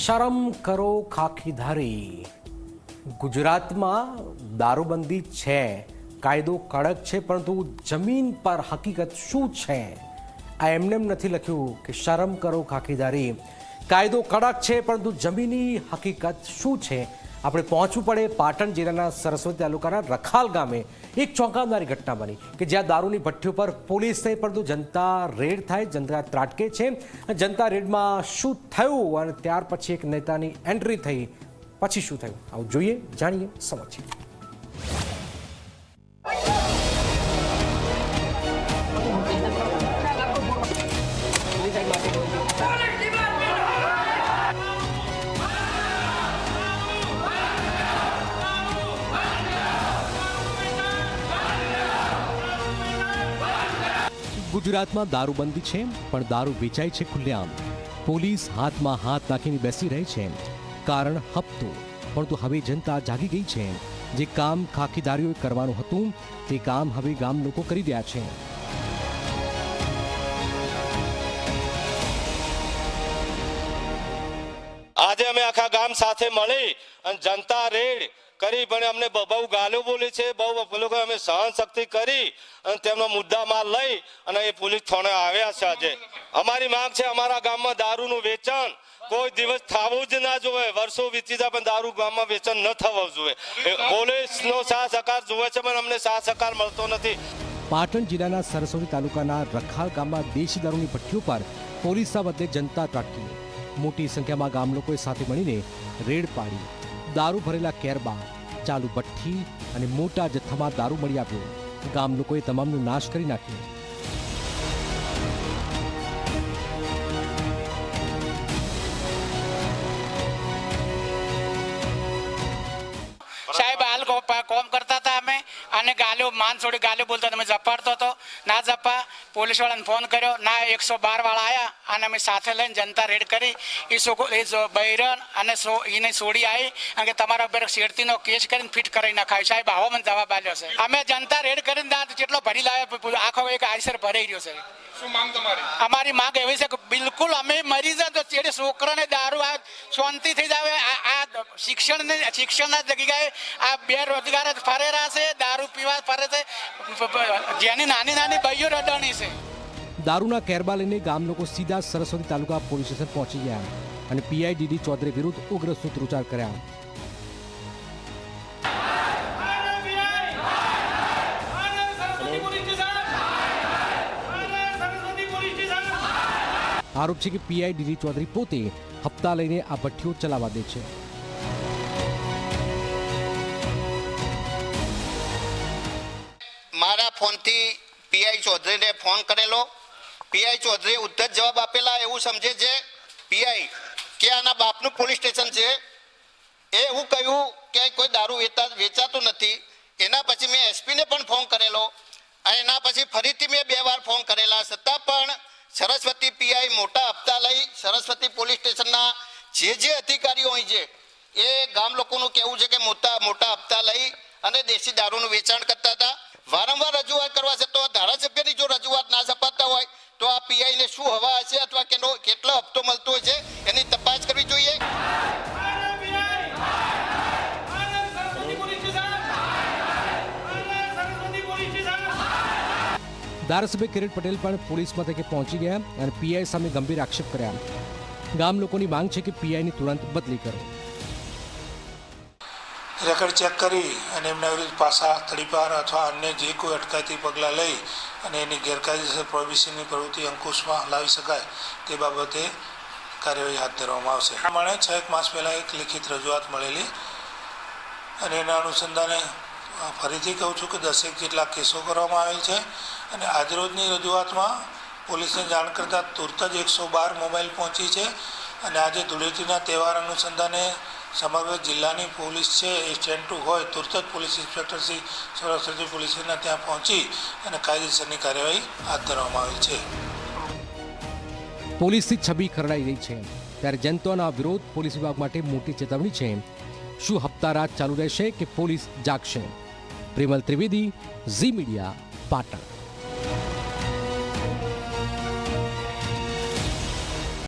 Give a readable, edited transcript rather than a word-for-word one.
શરમ કરો ખાખીધારી। ગુજરાતમાં દારૂબંધી છે, કાયદો કડક છે, પરંતુ જમીન પર હકીકત શું છે આ એમને નથી લખ્યું કે શરમ કરો ખાખીધારી। કાયદો કડક છે પરંતુ જમીની હકીકત શું છે? આપણે પહોંચવું પડે પાટણ જિલ્લાના સરસ્વતી તાલુકાના રખાલ ગામે એક ચોંકાવનારી ઘટના બની કે જ્યાં દારૂની ભઠ્ઠીઓ પર પોલીસ નહીં પરંતુ જનતા રેડ થાય, જનતા ત્રાટકે છે। જનતા રેડમાં શું થયું અને ત્યાર પછી એક નેતાની એન્ટ્રી થઈ, પછી શું થયું આવું જોઈએ, જાણીએ, સમજીએ। ગુજરાતમાં દારૂબંધી છે પણ દારૂ વેચાય છે ખુલ્લેઆમ। પોલીસ હાથમાં હાથ નાખીને બેસી રહી છે, કારણ હપ્તો। પરંતુ હવે જનતા જાગી ગઈ છે। જે કામ ખાખીદારીઓએ કરવાનું હતું તે કામ હવે ગામ લોકો કરી રહ્યા છે। આજે અમે આખા ગામ સાથે મળી અને જનતા રેડ કરી, પણ અમને બહુ ગાલો બોલી છે, બહુ લોકો અમે સહન શક્તિ કરી અને તેમનો મુદ્દા માલ લઈ અને એ પોલીસ થાણે આવ્યા છે। આજે અમારી માંગ છે, અમારા ગામમાં દારૂનું વેચાણ કોઈ દિવસ થવું જ ના જોઈએ। વર્ષો વીતી જાય પણ દારૂ ગામમાં વેચાણ ન થવું જોઈએ। પોલીસનો સાથ સહકાર જોવે છે પણ અમને સાથ સહકાર મળતો નથી। પાટણ જિલ્લાના સરસ્વતી તાલુકાના રખાલ ગામમાં દેશી દારૂની ભઠ્ઠીઓ પર પોલીસના બદલે જનતા ત્રાટકી। મોટી સંખ્યામાં ગામ લોકોએ સાથે મળીને રેડ પાડી। દારૂ ભરેલા કેરબા, ચાલુ ભઠ્ઠી અને મોટા જથ્થામાં દારૂ મળી આવ્યો। ગામ લોકોએ તમામનો નાશ કરી નાખ્યો। સાહેબ હાલ કોમ કરતા હતા અમે અને ગાલ્યો માન છોડી ગાલ્યો બોલતા તમે જપાડતો હતો, ના જપા। પોલીસ વાળાને ફોન કર્યો, ના 112 વાળા આવ્યા અને અમે સાથે લઈને જનતા રેડ કરી। એ બૈરન અને એને છોડી આવી અને કે તમારા ઉપર શેરતીનો કેસ કરીને ફિટ કરી નખાય। સાહેબ આવો મને જવાબ આપ્યો છે। અમે જનતા રેડ કરીને જેટલો ભરી લાવ્યો આખો એક આઈસર ભરાઈ રહ્યો છે। અમારી માંગ એવી છે કે બિલકુલ અમે મરી જાય તો ચેડે છોકરાને દારૂ આ શાંતિ થઈ જાય। આ શિક્ષણના જગ્યાએ આ બેરોજગાર જ ફરે રહ્યા છે, દારૂ પીવા ફરે છે, જેની નાની નાની ભાઈઓ રડણી છે। દારૂના કેરબા લઈને ગામ લોકો સીધા સરસ્વતી તાલુકા પોલીસ સ્ટેશન પહોંચી ગયા અને પીઆઈડીડી ચૌધરી વિરુદ્ધ ઉગ્ર સૂત્રોચ્ચાર કર્યા। આરોપ છે કે પીઆઈડીડી ચૌધરી પોતે હપ્તા લઈને આ ભઠ્ઠીઓ ચલાવવા દે છે। મારા ફોનથી પીઆઈ ચૌધરીને ફોન કરેલો, પીઆઈ ચૌધરીએ ઉદ્ધત જવાબ આપેલા। એવું સમજે છે પીઆઈ કે આના બાપનું પોલીસ સ્ટેશન છે। એવું કહ્યું કે કોઈ દારૂ વેચાતું નથી। એના પછી મેં એસપીને પણ ફોન કરેલો અને એના પછી ફરીથી મેં 2 વાર ફોન કરેલા, છતાં પણ સરસ્વતી પીઆઈ મોટા હપ્તા લઈ સરસ્વતી પોલીસ સ્ટેશનના જે અધિકારીઓ હોય છે એ ગામ લોકોનું કહેવું છે કે મોટા હપ્તા લઈ અને દેશી દારૂનું વેચાણ કરતા હતા। વારંવાર રજૂઆત કરવા છે તો ધારાસભ્યની જો રજૂઆત ના સપાતા હોય તો આ પીઆઈને શું હવા હશે અથવા કેટલો હપ્તો મળતો હોય છે એની તપાસ કરવી જોઈએ। ધારાસભ્ય કિરીટ પટેલ પણ પોલીસ મથકે પહોંચી ગયા અને પીઆઈ સામે ગંભીર આક્ષેપ કર્યા। ગામ લોકોની માંગ છે કે પીઆઈની તુરંત બદલી કરો। રેકર્ડ ચેક કરી અને એમના વિરુદ્ધ પાસા, તડીપાર અથવા અન્ય જે કોઈ અટકાયતી પગલાં લઈ અને એની ગેરકાયદેસર પ્રોહિબિશનની પ્રવૃત્તિ અંકુશમાં લાવી શકાય તે બાબતે કાર્યવાહી હાથ ધરવામાં આવશે। આ પ્રમાણે 6 માસ પહેલાં એક લિખિત રજૂઆત મળેલી અને એના અનુસંધાને ફરીથી કહું છું કે 10 જેટલા કેસો કરવામાં આવેલ છે અને આજરોજની રજૂઆતમાં પોલીસને જાણ કરતાં તુરત જ 112 મોબાઈલ પહોંચી છે અને આજે ધૂળેટીના તહેવાર અનુસંધાને સમગ્ર જિલ્લાની પોલીસ છે એ સ્ટેન્ડ ટુ હોય તુરત જ પોલીસ ઇન્સ્પેક્ટર શ્રી સરસ્વતી પોલીસના ત્યાં પહોંચી અને કાયદેસરની કાર્યવાહી હાથ ધરવામાં આવી છે। પોલીસની છબી ખરડાઈ રહી છે ત્યારે જનતાનો વિરોધ પોલીસ વિભાગ માટે મોટી ચેતવણી છે। શું હપ્તા રાજ ચાલુ રહેશે કે પોલીસ જાગશે? પ્રેમલ ત્રિવેદી, ઝી મીડિયા, પાટણ।